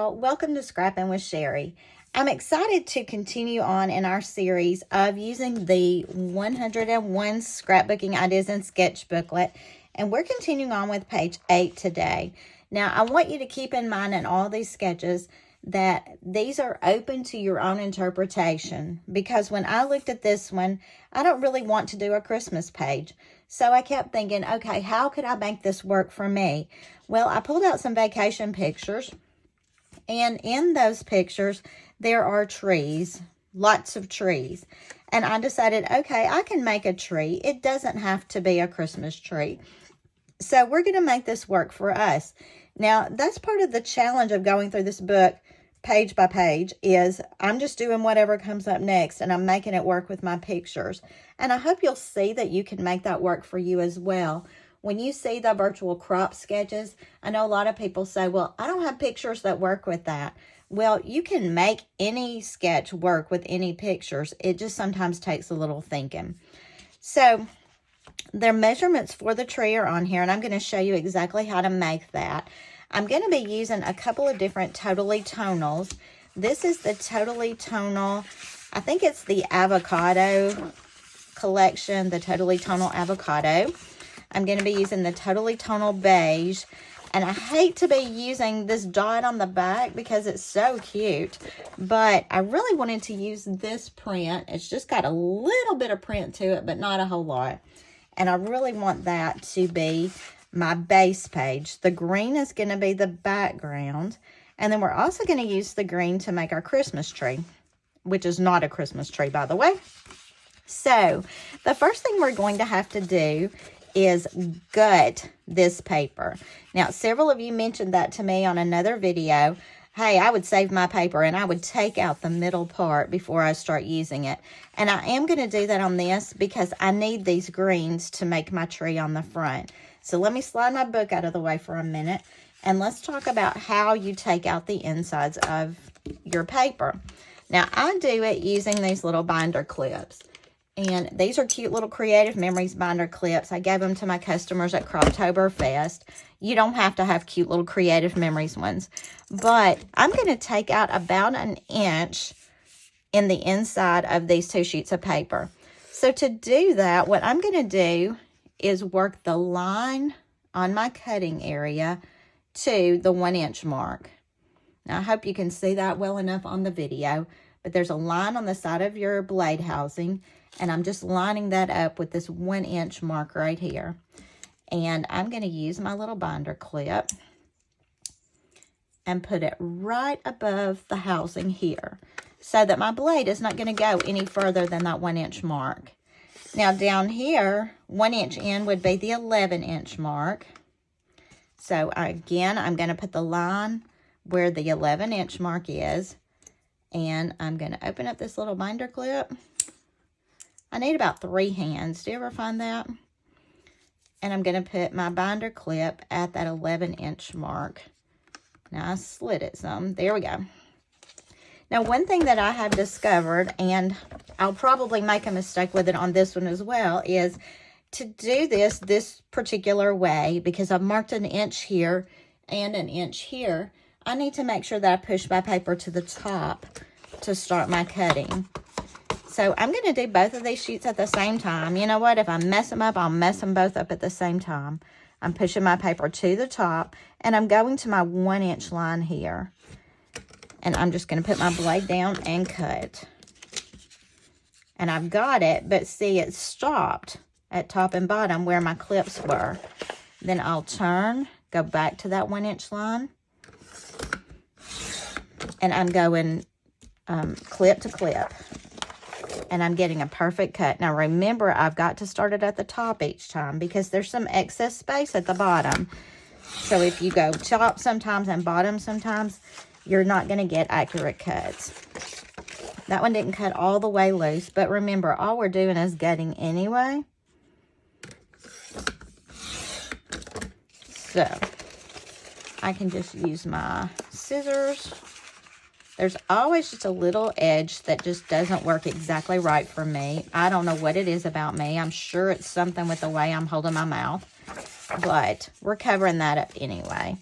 y'all. Welcome to Scrappin with Sheri. I'm excited to continue on in our series of using the 101 Scrapbooking Ideas and Sketch Booklet, and we're continuing on with page 8 today. Now, I want you to keep in mind in all these sketches that these are open to your own interpretation, because when I looked at this one, I don't really want to do a Christmas page. So I kept thinking, okay, how could I make this work for me? Well, I pulled out some vacation pictures, and in those pictures, there are trees, lots of trees. And I decided, okay, I can make a tree. It doesn't have to be a Christmas tree. So we're going to make this work for us. Now, that's part of the challenge of going through this book page by page, is I'm just doing whatever comes up next, and I'm making it work with my pictures. And I hope you'll see that you can make that work for you as well. When you see the virtual crop sketches, I know a lot of people say, well, I don't have pictures that work with that. Well, you can make any sketch work with any pictures. It just sometimes takes a little thinking. So their measurements for the tree are on here, and I'm going to show you exactly how to make that. I'm going to be using a couple of different Totally Tonals. This is the Totally Tonal, I think it's the Avocado collection, the Totally Tonal Avocado. I'm going to be using the Totally Tonal Beige. And I hate to be using this dot on the back because it's so cute. But I really wanted to use this print. It's just got a little bit of print to it, but not a whole lot. And I really want that to be my base page. The green is going to be the background. And then we're also going to use the green to make our Christmas tree, which is not a Christmas tree, by the way. So the first thing we're going to have to do is gut this paper. Now, several of you mentioned that to me on another video. Hey, I would save my paper and I would take out the middle part before I start using it. And I am going to do that on this because I need these greens to make my tree on the front. So let me slide my book out of the way for a minute, and let's talk about how you take out the insides of your paper. Now, I do it using these little binder clips. And these are cute little Creative Memories binder clips. I gave them to my customers at Croptoberfest. You don't have to have cute little Creative Memories ones. But I'm going to take out about 1 inch in the inside of these 2 sheets of paper. So to do that, what I'm going to do is work the line on my cutting area to the 1 inch mark. Now, I hope you can see that well enough on the video. But there's a line on the side of your blade housing, and I'm just lining that up with this 1 inch mark right here. And I'm going to use my little binder clip and put it right above the housing here, so that my blade is not going to go any further than that 1 inch mark. Now down here, 1 inch in would be the 11 inch mark. So again, I'm going to put the line where the 11 inch mark is. And I'm going to open up this little binder clip. I need about 3 hands. Do you ever find that? And I'm going to put my binder clip at that 11 inch mark. Now I slid it some. There we go. Now, one thing that I have discovered, and I'll probably make a mistake with it on this one as well, is to do this particular way, because I've marked 1 inch here and 1 inch here. I need to make sure that I push my paper to the top to start my cutting. So I'm going to do both of these sheets at the same time. You know what? If I mess them up, I'll mess them both up at the same time. I'm pushing my paper to the top, and I'm going to my 1 inch line here. And I'm just going to put my blade down and cut. And I've got it, but see, it stopped at top and bottom where my clips were. Then I'll turn, go back to that 1 inch line. And I'm going clip to clip. And I'm getting a perfect cut. Now remember, I've got to start it at the top each time because there's some excess space at the bottom. So if you go top sometimes and bottom sometimes, you're not going to get accurate cuts. That one didn't cut all the way loose, but remember, all we're doing is gutting anyway. So I can just use my scissors. There's always just a little edge that just doesn't work exactly right for me. I don't know what it is about me. I'm sure it's something with the way I'm holding my mouth, but we're covering that up anyway.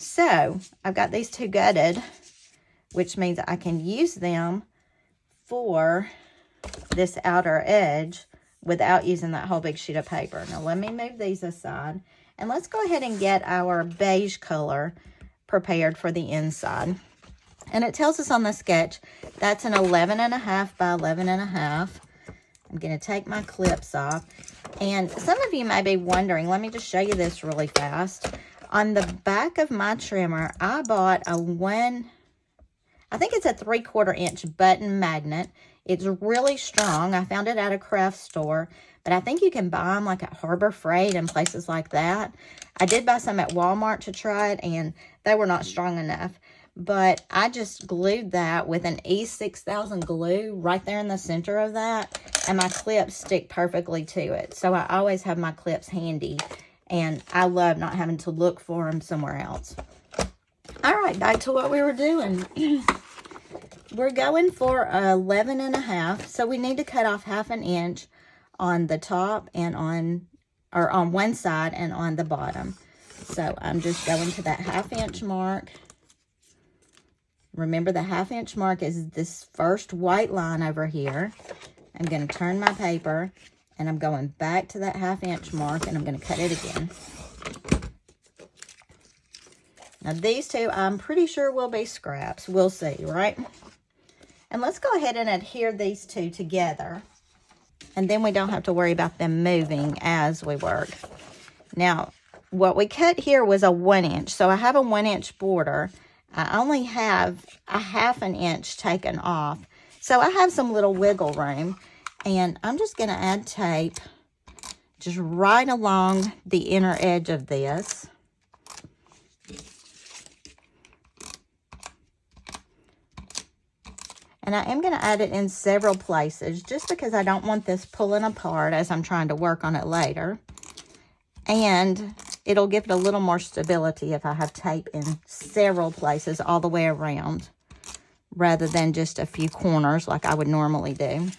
So I've got these two gutted, which means I can use them for this outer edge without using that whole big sheet of paper. Now let me move these aside, and let's go ahead and get our beige color prepared for the inside. And it tells us on the sketch that's an 11.5 by 11.5. I'm going to take my clips off. And some of you may be wondering, let me just show you this really fast. On the back of my trimmer, I bought I think it's a 3/4 inch button magnet. It's really strong. I found it at a craft store, but I think you can buy them like at Harbor Freight and places like that. I did buy some at Walmart to try it, and they were not strong enough. But I just glued that with an E6000 glue right there in the center of that, and my clips stick perfectly to it. So I always have my clips handy, and I love not having to look for them somewhere else. All right, back to what we were doing. We're going for 11.5, so we need to cut off 1/2 inch on the top and on one side and on the bottom. So I'm just going to that 1/2 inch mark. Remember, the 1/2 inch mark is this first white line over here. I'm going to turn my paper, and I'm going back to that 1/2 inch mark, and I'm going to cut it again. Now, these two, I'm pretty sure will be scraps. We'll see, right? And let's go ahead and adhere these two together, and then we don't have to worry about them moving as we work. Now, what we cut here was a 1 inch, so I have a 1 inch border. I only have a 1/2 inch taken off, so I have some little wiggle room, and I'm just going to add tape just right along the inner edge of this. And I am going to add it in several places just because I don't want this pulling apart as I'm trying to work on it later. And it'll give it a little more stability if I have tape in several places all the way around, rather than just a few corners like I would normally do.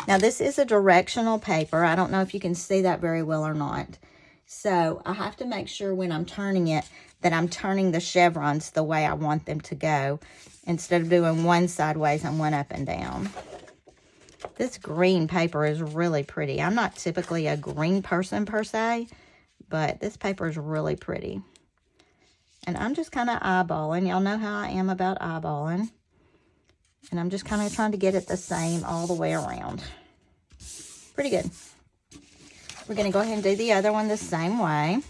Now, this is a directional paper. I don't know if you can see that very well or not. So I have to make sure when I'm turning it that I'm turning the chevrons the way I want them to go, instead of doing one sideways and one up and down. This green paper is really pretty. I'm not typically a green person per se, but this paper is really pretty. And I'm just kind of eyeballing. Y'all know how I am about eyeballing. And I'm just kind of trying to get it the same all the way around. Pretty good. We're going to go ahead and do the other one the same way.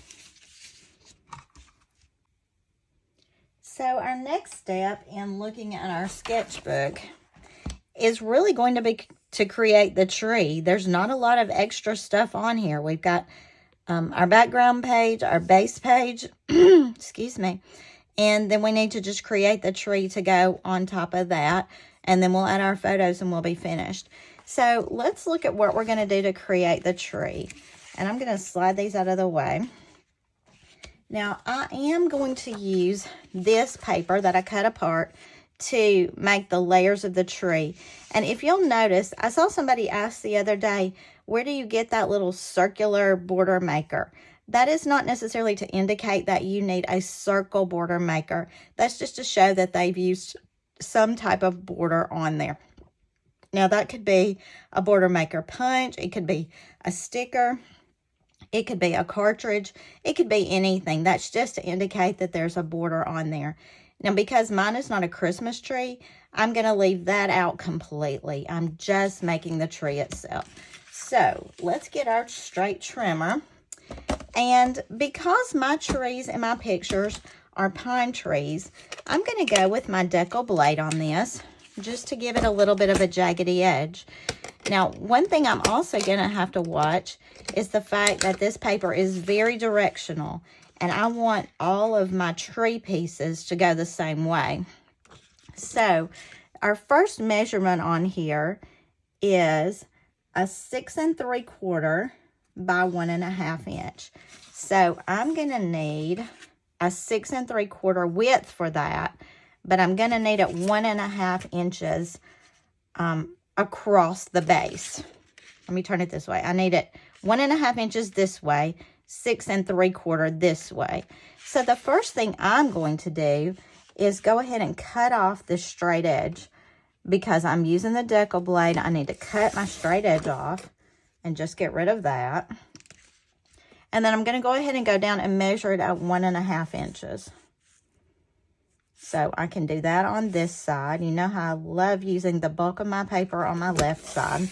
So our next step in looking at our sketchbook is really going to be to create the tree. There's not a lot of extra stuff on here. We've got our background page, our base page, excuse me, and then we need to just create the tree to go on top of that, and then we'll add our photos and we'll be finished. So let's look at what we're going to do to create the tree. And I'm going to slide these out of the way. Now, I am going to use this paper that I cut apart to make the layers of the tree. And if you'll notice, I saw somebody ask the other day, where do you get that little circular border maker? That is not necessarily to indicate that you need a circle border maker. That's just to show that they've used some type of border on there. Now, that could be a border maker punch. It could be a sticker. It could be a cartridge. It could be anything. That's just to indicate that there's a border on there. Now, because mine is not a Christmas tree, I'm going to leave that out completely. I'm just making the tree itself. So, let's get our straight trimmer. And because my trees in my pictures are pine trees, I'm going to go with my decal blade on this, just to give it a little bit of a jaggedy edge. Now, one thing I'm also going to have to watch is the fact that this paper is very directional, and I want all of my tree pieces to go the same way. So, our first measurement on here is a 6 3/4 by 1.5 inch. So, I'm going to need a 6 3/4 width for that, but I'm going to need it 1.5 inches across the base. Let me turn it this way. I need it 1.5 inches this way, 6 3/4 this way. So the first thing I'm going to do is go ahead and cut off this straight edge. Because I'm using the decal blade, I need to cut my straight edge off and just get rid of that. And then I'm going to go ahead and go down and measure it at 1.5 inches. So I can do that on this side. You know how I love using the bulk of my paper on my left side.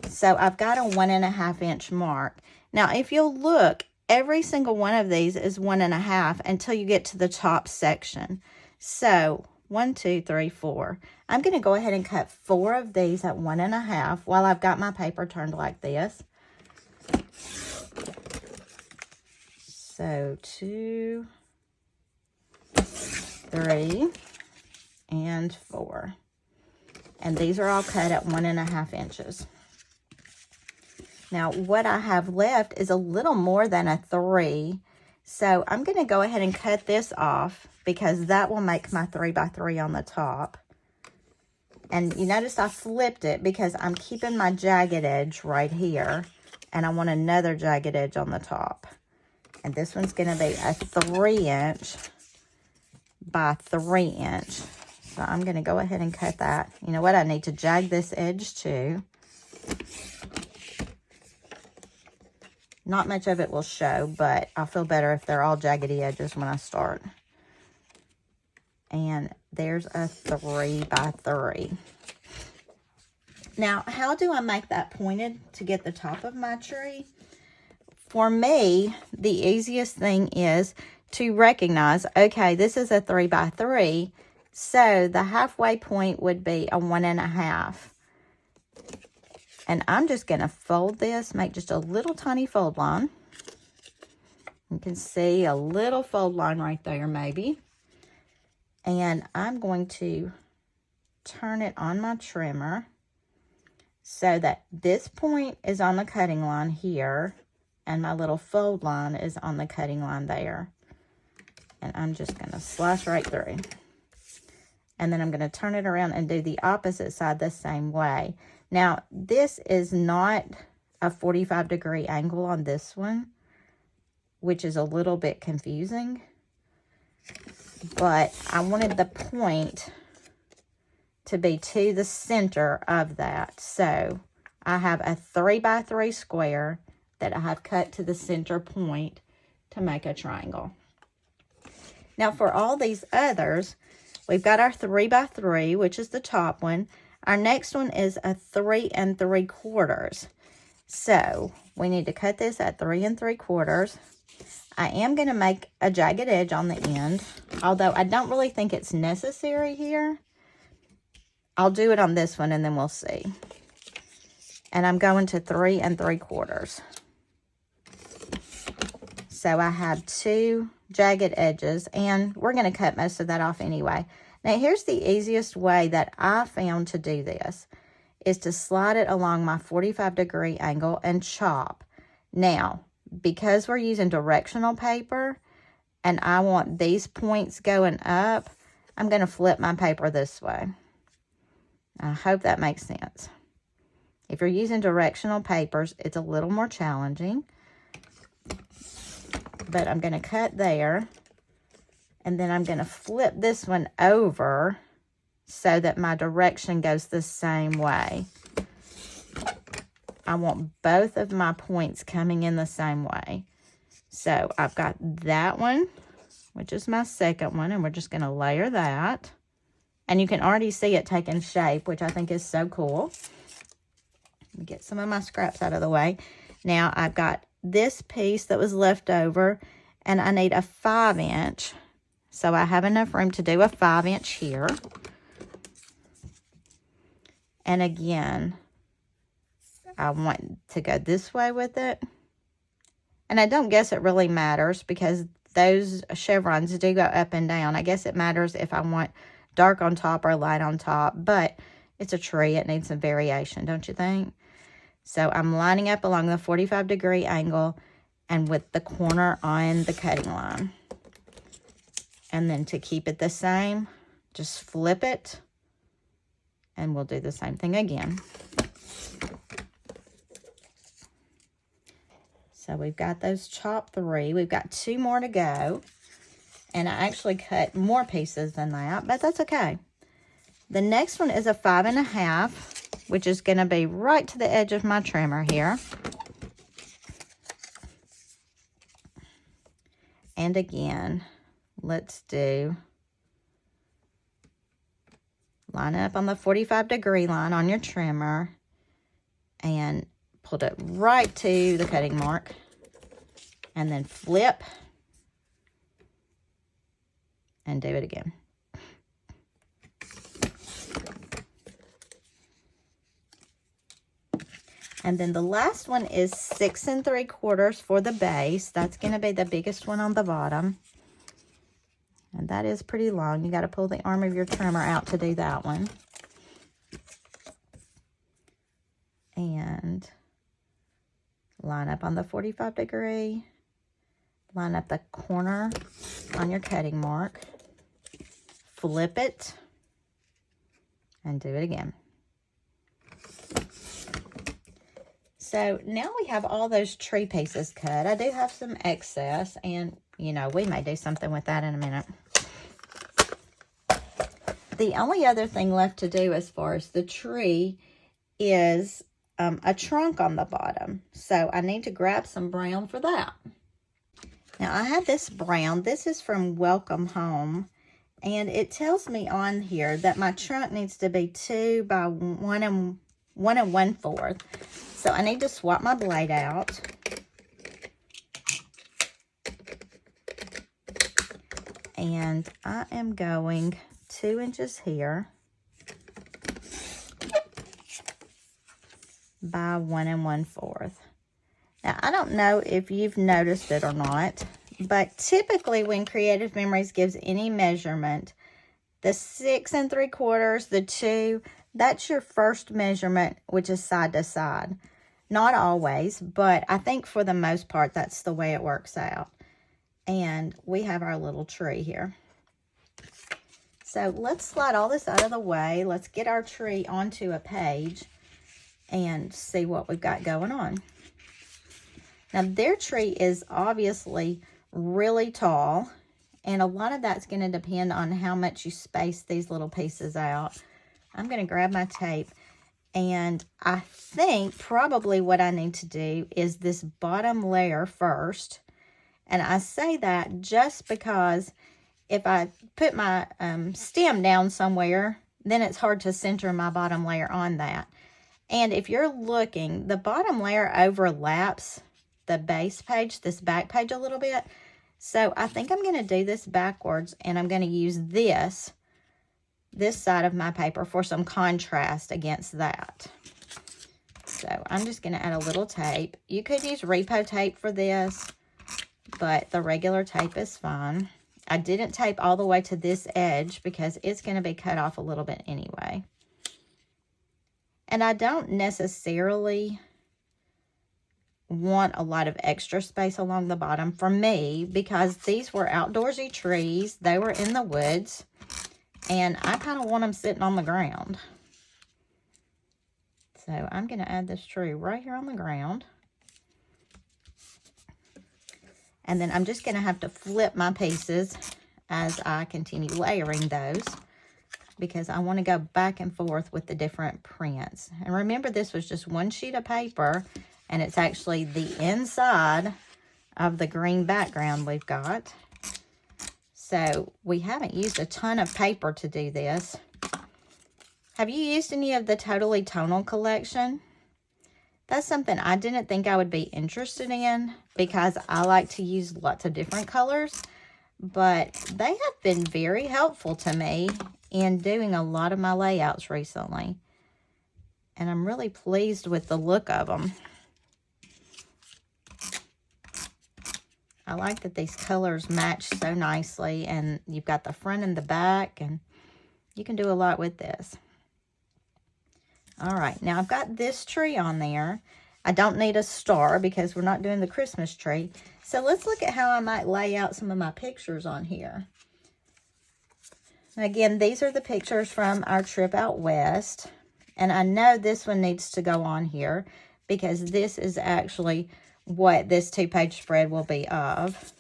So I've got a 1.5 inch mark. Now, if you'll look, every single one of these is 1.5 until you get to the top section. So 1, 2, 3, 4. I'm going to go ahead and cut 4 of these at 1.5 while I've got my paper turned like this. So 2, 3, and 4. And these are all cut at 1.5 inches. Now, what I have left is a little more than a 3. So I'm going to go ahead and cut this off because that will make my 3 by 3 on the top. And you notice I flipped it because I'm keeping my jagged edge right here. And I want another jagged edge on the top. And this one's going to be a 3 inch by 3 inch. So I'm going to go ahead and cut that. You know what? I need to jag this edge too. Not much of it will show, but I'll feel better if they're all jaggedy edges when I start. And there's a 3 by 3. Now, how do I make that pointed to get the top of my tree? For me, the easiest thing is to recognize, okay, this is a 3 by 3, so the halfway point would be a 1.5. And I'm just going to fold this, make just a little tiny fold line. You can see a little fold line right there maybe. And I'm going to turn it on my trimmer so that this point is on the cutting line here and my little fold line is on the cutting line there. And I'm just going to slice right through. And then I'm going to turn it around and do the opposite side the same way. Now, this is not a 45-degree angle on this one, which is a little bit confusing. But I wanted the point to be to the center of that. So I have a 3 by 3 square that I have cut to the center point to make a triangle. Now, for all these others, we've got our 3 by 3, which is the top one. Our next one is a 3 3/4. So we need to cut this at 3 3/4. I am going to make a jagged edge on the end, although I don't really think it's necessary here. I'll do it on this one and then we'll see. And I'm going to 3 3/4. So I have 2 jagged edges, and we're going to cut most of that off anyway. Now, here's the easiest way that I found to do this, is to slide it along my 45-degree angle and chop. Now, because we're using directional paper, and I want these points going up, I'm going to flip my paper this way. I hope that makes sense. If you're using directional papers, it's a little more challenging. But I'm going to cut there. And then I'm going to flip this one over so that my direction goes the same way. I want both of my points coming in the same way. So I've got that one, which is my second one, and we're just going to layer that. And you can already see it taking shape, which I think is so cool. Let me get some of my scraps out of the way. Now I've got this piece that was left over, and I need a 5 inch. So I have enough room to do a 5 inch here. And again, I want to go this way with it. And I don't guess it really matters because those chevrons do go up and down. I guess it matters if I want dark on top or light on top. But it's a tree. It needs some variation, don't you think? So I'm lining up along the 45-degree angle and with the corner on the cutting line. And then to keep it the same, just flip it. And we'll do the same thing again. So we've got those chopped 3. We've got 2 more to go. And I actually cut more pieces than that, but that's okay. The next one is a 5 1/2, which is going to be right to the edge of my trimmer here. And again, let's do, line up on the 45-degree line on your trimmer and pull it right to the cutting mark. And then flip and do it again. And then the last one is 6 3/4 for the base. That's going to be the biggest one on the bottom. And that is pretty long. You got to pull the arm of your trimmer out to do that one. And line up on the 45-degree. Line up the corner on your cutting mark. Flip it. And do it again. So now we have all those tree pieces cut. I do have some excess, and you know, we may do something with that in a minute. The only other thing left to do as far as the tree is a trunk on the bottom. So I need to grab some brown for that. Now I have this brown. This is from Welcome Home. And it tells me on here that my trunk needs to be 2 by 1 1/4. So I need to swap my blade out. And I am going 2 inches here by 1 1/4. Now, I don't know if you've noticed it or not, but typically when Creative Memories gives any measurement, the 6 3/4, the 2, that's your first measurement, which is side to side. Not always, but I think for the most part, that's the way it works out. And we have our little tree here. So let's slide all this out of the way. Let's get our tree onto a page and see what we've got going on. Now, their tree is obviously really tall, and a lot of that's going to depend on how much you space these little pieces out. I'm going to grab my tape, and I think probably what I need to do is this bottom layer first. And I say that just because if I put my stem down somewhere, then it's hard to center my bottom layer on that. And if you're looking, the bottom layer overlaps the base page, this back page a little bit. So I think I'm going to do this backwards, and I'm going to use this side of my paper for some contrast against that. So I'm just going to add a little tape. You could use repo tape for this, but the regular tape is fine. I didn't tape all the way to this edge because it's going to be cut off a little bit anyway. And I don't necessarily want a lot of extra space along the bottom for me because these were outdoorsy trees. They were in the woods, and I kind of want them sitting on the ground. So I'm going to add this tree right here on the ground. And then I'm just going to have to flip my pieces as I continue layering those, because I want to go back and forth with the different prints. And remember, this was just one sheet of paper, and it's actually the inside of the green background we've got. So we haven't used a ton of paper to do this. Have you used any of the Totally Tonal collection? That's something I didn't think I would be interested in because I like to use lots of different colors, but they have been very helpful to me in doing a lot of my layouts recently. And I'm really pleased with the look of them. I like that these colors match so nicely, and you've got the front and the back, and you can do a lot with this. All right, now I've got this tree on there. I don't need a star because we're not doing the Christmas tree. So let's look at how I might lay out some of my pictures on here. Again, these are the pictures from our trip out west. And I know this one needs to go on here because this is actually what this 2-page spread will be of.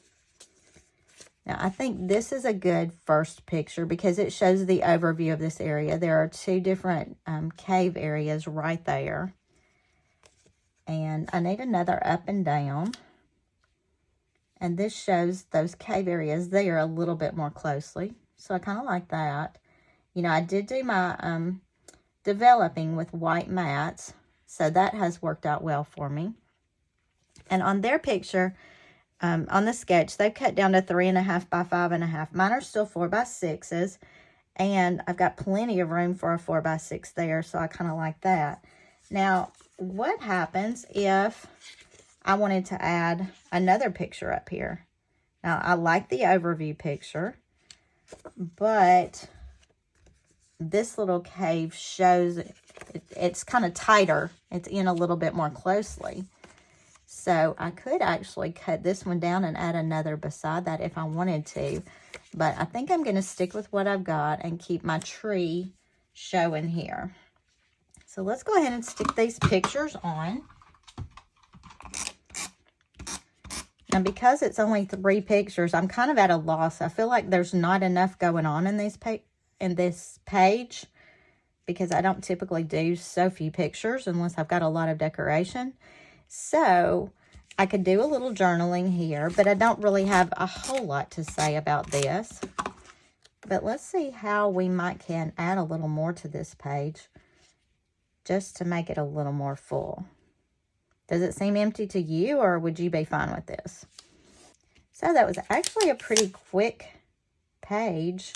Now, I think this is a good first picture because it shows the overview of this area. There are 2 different cave areas right there. And I need another up and down. And this shows those cave areas there a little bit more closely. So I kind of like that. You know, I did do my developing with white mats. So that has worked out well for me. And on their picture, on the sketch, they've cut down to 3.5 by 5.5. Mine are still 4 by 6s. And I've got plenty of room for a 4 by 6 there. So I kind of like that. Now, what happens if I wanted to add another picture up here? Now, I like the overview picture, but this little cave shows it's kind of tighter. It's in a little bit more closely. So I could actually cut this one down and add another beside that if I wanted to. But I think I'm going to stick with what I've got and keep my tree showing here. So let's go ahead and stick these pictures on. Now, because it's only 3 pictures, I'm kind of at a loss. I feel like there's not enough going on in this page because I don't typically do so few pictures unless I've got a lot of decoration. So I could do a little journaling here, but I don't really have a whole lot to say about this. But let's see how we can add a little more to this page just to make it a little more full. Does it seem empty to you, or would you be fine with this? So that was actually a pretty quick page,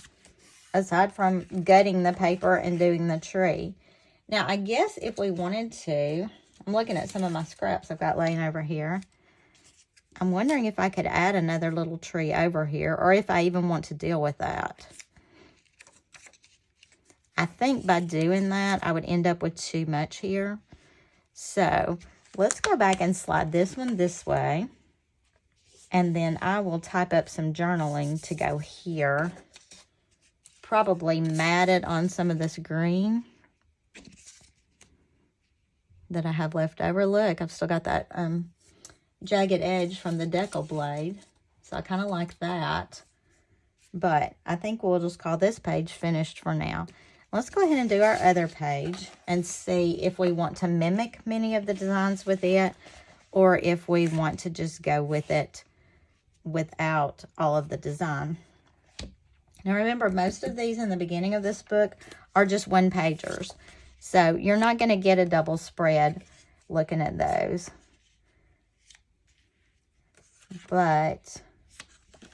aside from gutting the paper and doing the tree. Now, I guess if we wanted to, I'm looking at some of my scraps I've got laying over here. I'm wondering if I could add another little tree over here, or if I even want to deal with that. I think by doing that, I would end up with too much here. So let's go back and slide this one this way. And then I will type up some journaling to go here. Probably mat it on some of this green that I have left over. Look, I've still got that jagged edge from the decal blade. So I kind of like that. But I think we'll just call this page finished for now. Let's go ahead and do our other page and see if we want to mimic many of the designs with it, or if we want to just go with it without all of the design. Now remember, most of these in the beginning of this book are just 1-pagers. So you're not going to get a double spread looking at those. But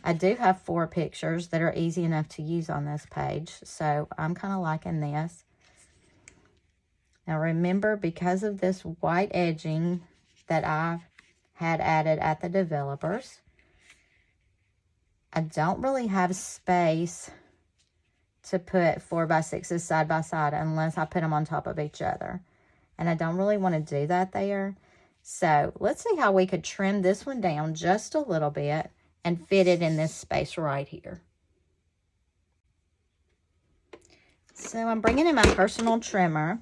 I do have 4 pictures that are easy enough to use on this page. So I'm kind of liking this. Now remember, because of this white edging that I had added at the developers, I don't really have space to put 4 by 6s side by side unless I put them on top of each other. And I don't really want to do that there. So let's see how we could trim this one down just a little bit and fit it in this space right here. So I'm bringing in my personal trimmer,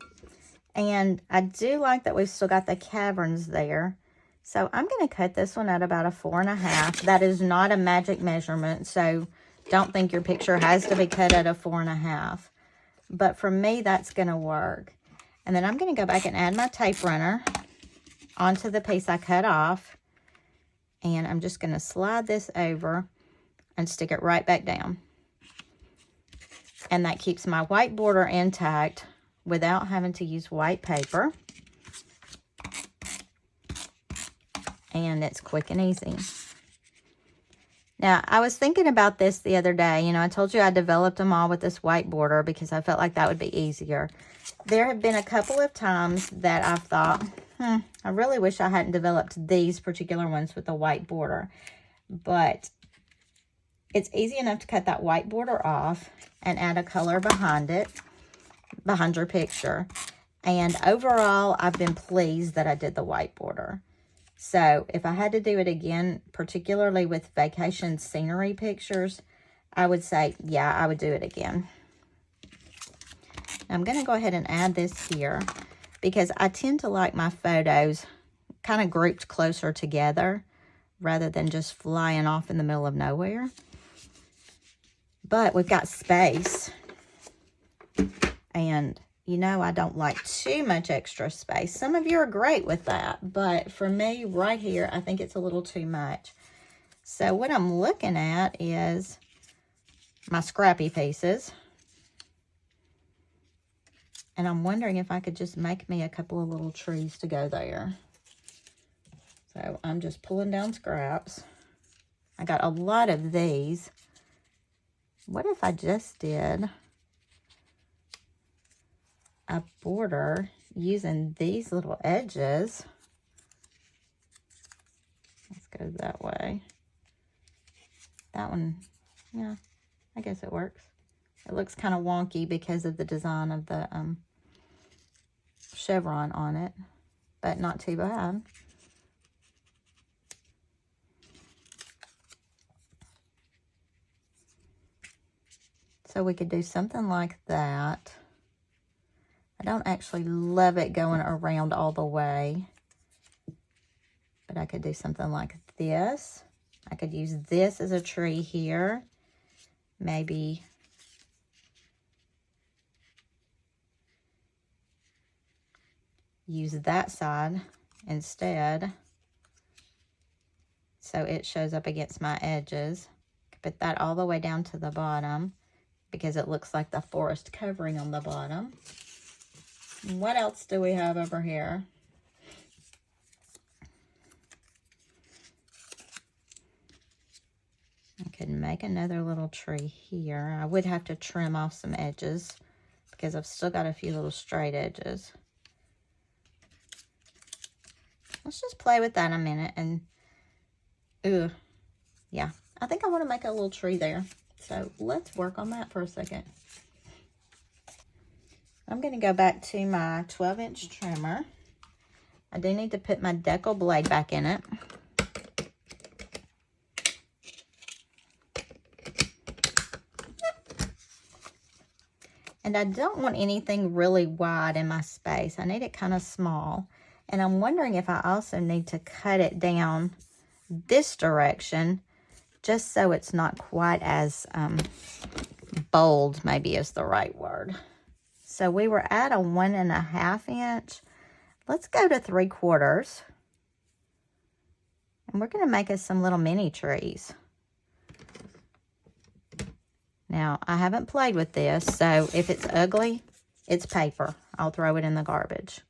and I do like that we've still got the caverns there. So I'm going to cut this one at about a 4.5. That is not a magic measurement, so don't think your picture has to be cut at a 4.5. But for me, that's going to work. And then I'm going to go back and add my tape runner onto the piece I cut off. And I'm just going to slide this over and stick it right back down. And that keeps my white border intact without having to use white paper. And it's quick and easy. Now, I was thinking about this the other day. You know, I told you I developed them all with this white border because I felt like that would be easier. There have been a couple of times that I've thought, I really wish I hadn't developed these particular ones with the white border. But it's easy enough to cut that white border off and add a color behind it, behind your picture. And overall, I've been pleased that I did the white border. So if I had to do it again, particularly with vacation scenery pictures, I would say, yeah, I would do it again. I'm going to go ahead and add this here. because I tend to like my photos kind of grouped closer together rather than just flying off in the middle of nowhere. But we've got space. And, you know, I don't like too much extra space. Some of you are great with that. But for me, right here, I think it's a little too much. So what I'm looking at is my scrappy pieces. And I'm wondering if I could just make me a couple of little trees to go there. So I'm just pulling down scraps. I got a lot of these. What if I just did a border using these little edges? Let's go that way. That one, yeah, I guess it works. It looks kind of wonky because of the design of the chevron on it, but not too bad. So we could do something like that. I don't actually love it going around all the way, but I could do something like this. I could use this as a tree here. Maybe use that side instead, so it shows up against my edges. Put that all the way down to the bottom because it looks like the forest covering on the bottom. What else do we have over here? I could make another little tree here. I would have to trim off some edges because I've still got a few little straight edges. Let's just play with that a minute and, yeah, I think I want to make a little tree there. So let's work on that for a second. I'm going to go back to my 12-inch trimmer. I do need to put my decal blade back in it. And I don't want anything really wide in my space. I need it kind of small. And I'm wondering if I also need to cut it down this direction just so it's not quite as bold, maybe is the right word. So we were at a 1.5 inch. Let's go to 3/4. And we're going to make us some little mini trees. Now, I haven't played with this, so if it's ugly, it's paper. I'll throw it in the garbage.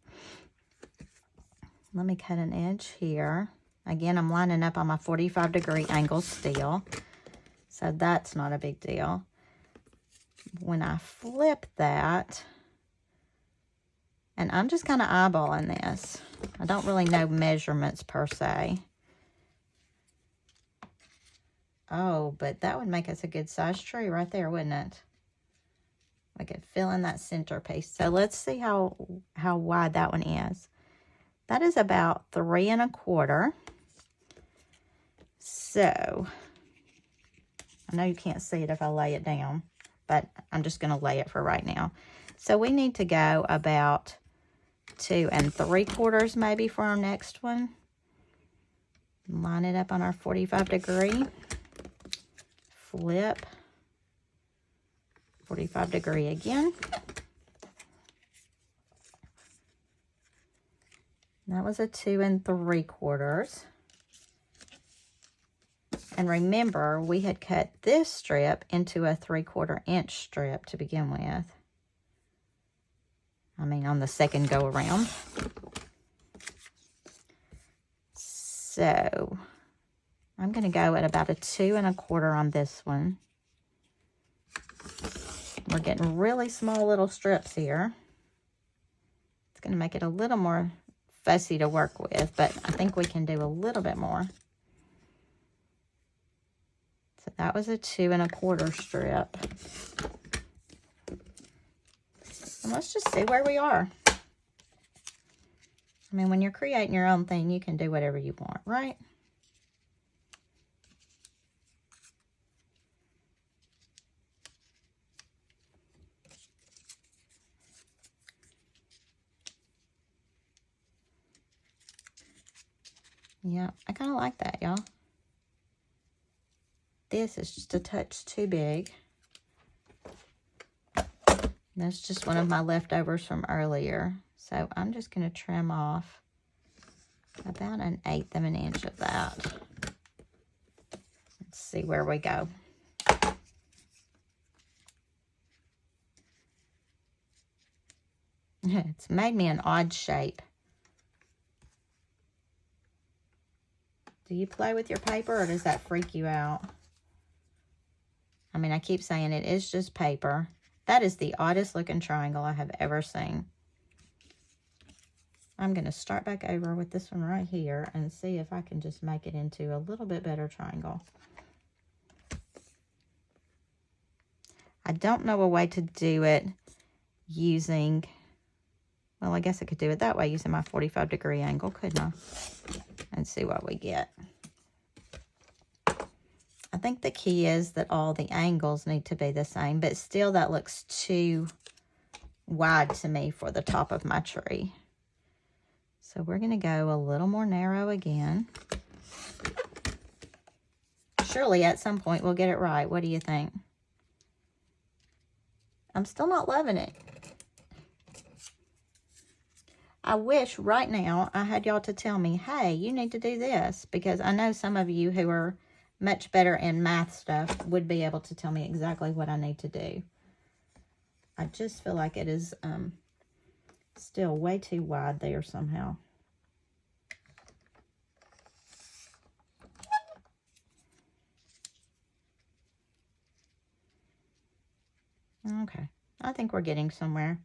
Let me cut an edge here. Again, I'm lining up on my 45-degree angle still, so that's not a big deal. When I flip that, and I'm just kind of eyeballing this. I don't really know measurements per se. Oh, but that would make us a good size tree right there, wouldn't it? We could fill in that centerpiece. So let's see how wide that one is. That is about 3 1/4. So, I know you can't see it if I lay it down, but I'm just going to lay it for right now. So we need to go about 2 3/4 maybe for our next one. Line it up on our 45-degree. Flip. 45-degree again. That was a 2 3/4. And remember, we had cut this strip into a 3/4 inch strip to begin with. I mean, on the second go around. So, I'm going to go at about a 2 1/4 on this one. We're getting really small little strips here. It's going to make it a little more fussy to work with, but I think we can do a little bit more. So that was a 2 1/4 strip. And let's just see where we are. I mean, when you're creating your own thing, you can do whatever you want, right? Yeah, I kind of like that, y'all. This is just a touch too big. That's just one of my leftovers from earlier. So I'm just going to trim off about 1/8 of an inch of that. Let's see where we go. It's made me an odd shape. Do you play with your paper, or does that freak you out? I mean, I keep saying it is just paper. That is the oddest looking triangle I have ever seen. I'm going to start back over with this one right here and see if I can just make it into a little bit better triangle. I don't know a way to do it using, well, I guess I could do it that way using my 45-degree angle, couldn't I? And see what we get. I think the key is that all the angles need to be the same, but still that looks too wide to me for the top of my tree. So we're going to go a little more narrow again. Surely at some point we'll get it right. What do you think? I'm still not loving it. I wish right now I had y'all to tell me, hey, you need to do this, because I know some of you who are much better in math stuff would be able to tell me exactly what I need to do. I just feel like it is still way too wide there somehow. Okay, I think we're getting somewhere.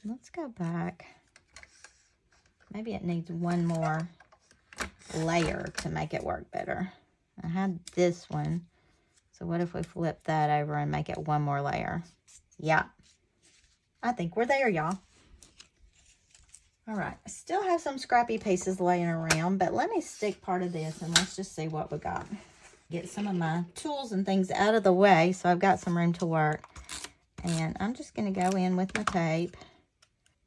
Let's go back. Maybe it needs one more layer to make it work better. I had this one. So what if we flip that over and make it one more layer? Yeah, I think we're there, y'all. All right, I still have some scrappy pieces laying around, but let me stick part of this and let's just see what we got. Get some of my tools and things out of the way so I've got some room to work. And I'm just going to go in with my tape.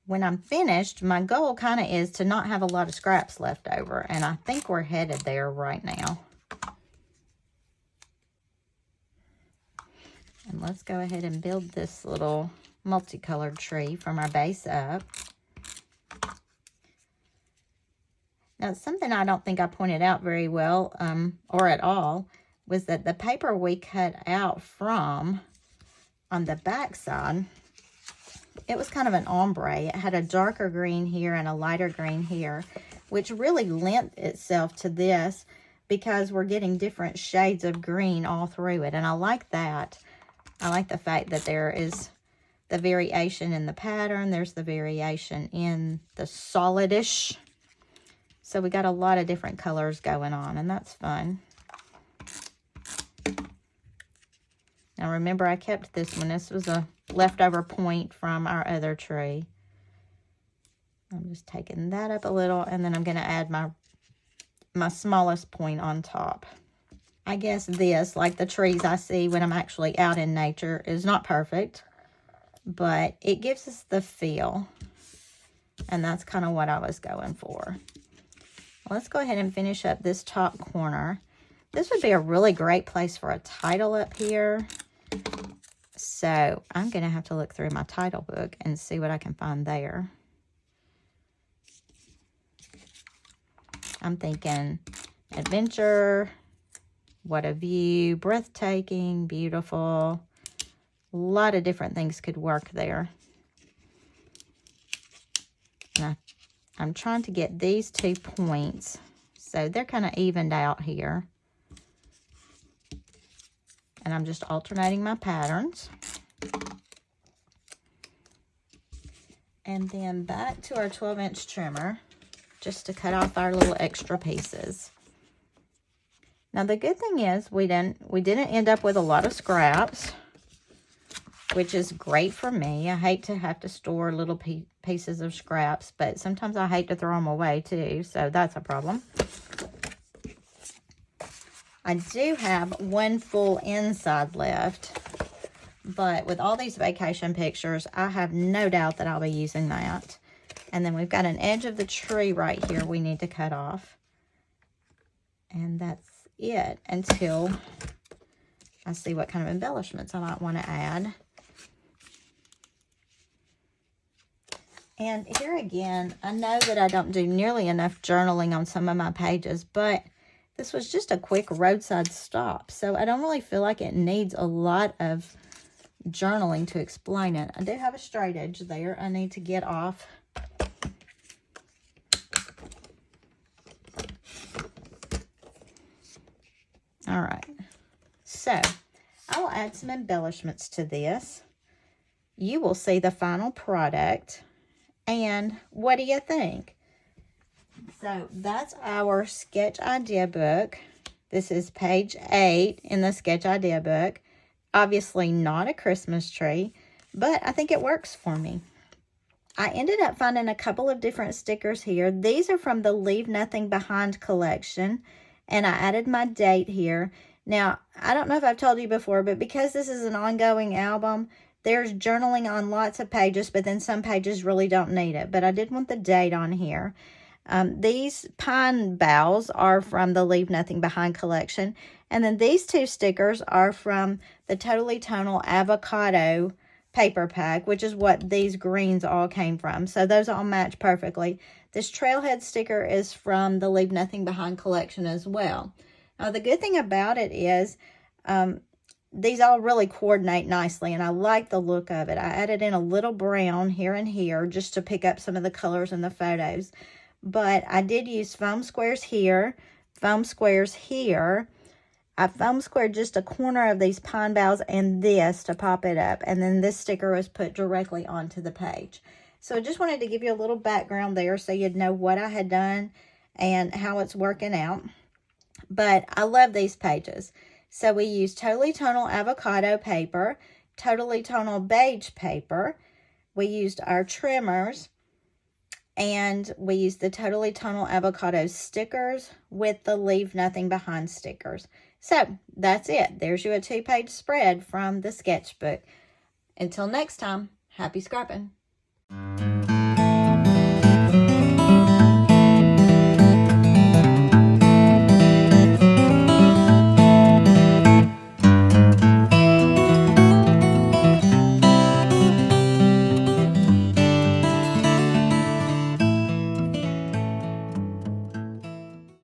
When I'm finished, my goal kind of is to not have a lot of scraps left over, and I think we're headed there right now. And let's go ahead and build this little multicolored tree from our base up. Now, something I don't think I pointed out very well, or at all, was that the paper we cut out from on the back side, it was kind of an ombre. It had a darker green here and a lighter green here, which really lent itself to this because we're getting different shades of green all through it. And I like that. I like the fact that there is the variation in the pattern. There's the variation in the solidish. So we got a lot of different colors going on, and that's fun. Now remember, I kept this one. This was a leftover point from our other tree. I'm just taking that up a little, and then I'm going to add my smallest point on top. I guess this, like the trees I see when I'm actually out in nature, is not perfect, but it gives us the feel, and that's kind of what I was going for. Let's go ahead and finish up this top corner. This would be a really great place for a title up here. So I'm going to have to look through my title book and see what I can find there. I'm thinking adventure, what a view, breathtaking, beautiful. A lot of different things could work there. Now, I'm trying to get these 2 points so they're kind of evened out here. And I'm just alternating my patterns. And then back to our 12-inch trimmer just to cut off our little extra pieces. Now the good thing is we didn't end up with a lot of scraps, which is great for me. I hate to have to store little pieces of scraps, but sometimes I hate to throw them away too, so that's a problem. I do have one full inside left, but with all these vacation pictures, I have no doubt that I'll be using that. And then we've got an edge of the tree right here we need to cut off. And that's it until I see what kind of embellishments I might want to add. And here again, I know that I don't do nearly enough journaling on some of my pages, but this was just a quick roadside stop. So I don't really feel like it needs a lot of journaling to explain it. I do have a straight edge there I need to get off. All right. So I will add some embellishments to this. You will see the final product. And what do you think? So that's our sketch idea book. This is page 8 in the sketch idea book. Obviously not a Christmas tree, but I think it works for me. I ended up finding a couple of different stickers here. These are from the Leave Nothing Behind collection, and I added my date here. Now, I don't know if I've told you before, but because this is an ongoing album, there's journaling on lots of pages, but then some pages really don't need it. But I did want the date on here. These pine boughs are from the Leave Nothing Behind collection. And then these two stickers are from the Totally Tonal Avocado paper pack, which is what these greens all came from. So those all match perfectly. This trailhead sticker is from the Leave Nothing Behind collection as well. Now, the good thing about it is these all really coordinate nicely, and I like the look of it. I added in a little brown here and here just to pick up some of the colors in the photos. But I did use foam squares here, foam squares here. I foam squared just a corner of these pine boughs and this to pop it up. And then this sticker was put directly onto the page. So I just wanted to give you a little background there so you'd know what I had done and how it's working out. But I love these pages. So we used Totally Tonal Avocado paper, Totally Tonal Beige paper. We used our trimmers, and we used the Totally Tonal Avocado stickers with the Leave Nothing Behind stickers. So that's it. There's you a 2-page spread from the sketchbook. Until next time, happy scrapping.